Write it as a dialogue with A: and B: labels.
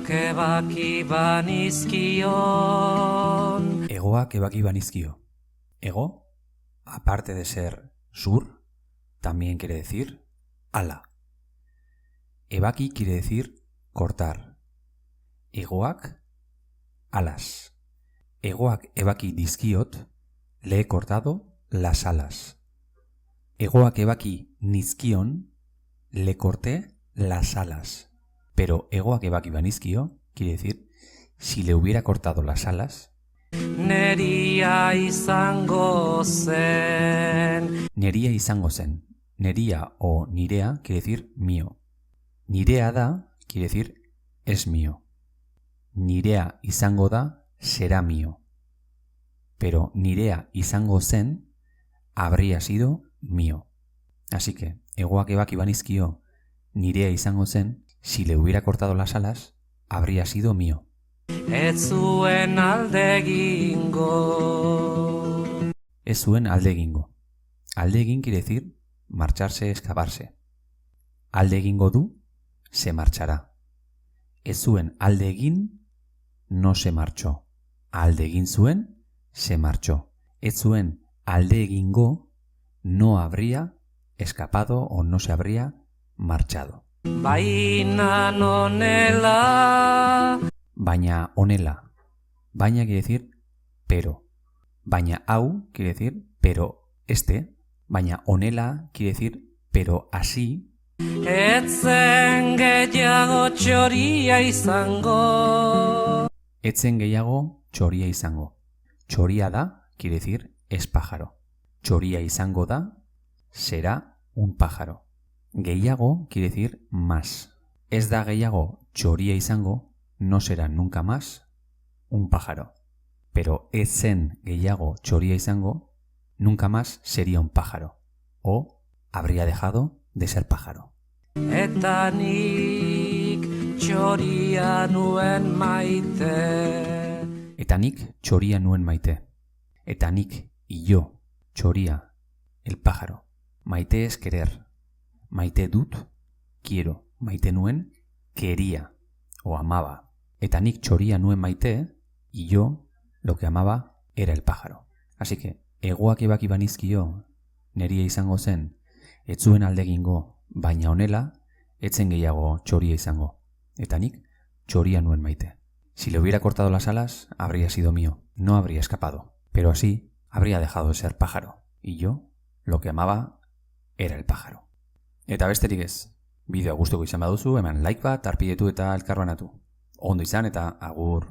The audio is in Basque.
A: Egoak ebaki banizkion.
B: Egoak ebaki banizkio. Ego, aparte de ser sur, también quiere decir ala. Ebaki quiere decir cortar. Egoak, alas. Egoak ebaki dizkiot, le he cortado las alas. Egoak ebaki nizkion, le corté las alas. Pero egoak ebaki banizkio quiere decir si le hubiera cortado las alas.
A: Neria izango zen.
B: Neria izango zen. Neria o nirea quiere decir mío. Nirea da quiere decir es mío. Nirea izango da será mío. Pero nirea izango zen habría sido mío. Así que egoak ebaki banizkio nirea izango zen, si le hubiera cortado las alas habría sido mío.
A: Ez zuen alde egingo.
B: Ez zuen alde egingo. Alde egin quiere decir marcharse, escaparse. Alde egingo du, se marchará. Ez zuen alde egin, no se marchó. Alde egin zuen, se marchó. Ez zuen alde egingo, no habría escapado o no se habría marchado.
A: Baina nonela.
B: Baina honela. Baina quiere decir pero. Baina hau quiere decir pero este. Baina honela quiere decir pero así.
A: Etzen gehiago txoria izango.
B: Etzen gehiago txoria izango. Txoria da quiere decir es pájaro. Txoria izango da será un pájaro. Gehiago quiere decir más. Ez da gehiago txoria izango, no será nunca más un pájaro. Pero ezen gehiago txoria izango, nunca más sería un pájaro. O habría dejado de ser pájaro.
A: Eta nik txoria nuen maite.
B: Eta nik txoria nuen maite. Eta nik y yo, txoria, el pájaro. Maite es querer. Maite dut, quiero. Maite nuen, quería o amaba. Eta nik txoria nuen maite, y yo lo que amaba era el pájaro. Así que, egoak ebaki banizkio, neria izango zen, ez zuen alde egingo, baina honela, etzen gehiago txoria izango. Eta nik txoria nuen maite. Si le hubiera cortado las alas, habría sido mío. No habría escapado. Pero así, habría dejado de ser pájaro. Y yo, lo que amaba, era el pájaro. Eta besterik ez, bideoa gustuko izan baduzu, eman like bat, arpidetu eta elkarbanatu. Ondo izan eta agur.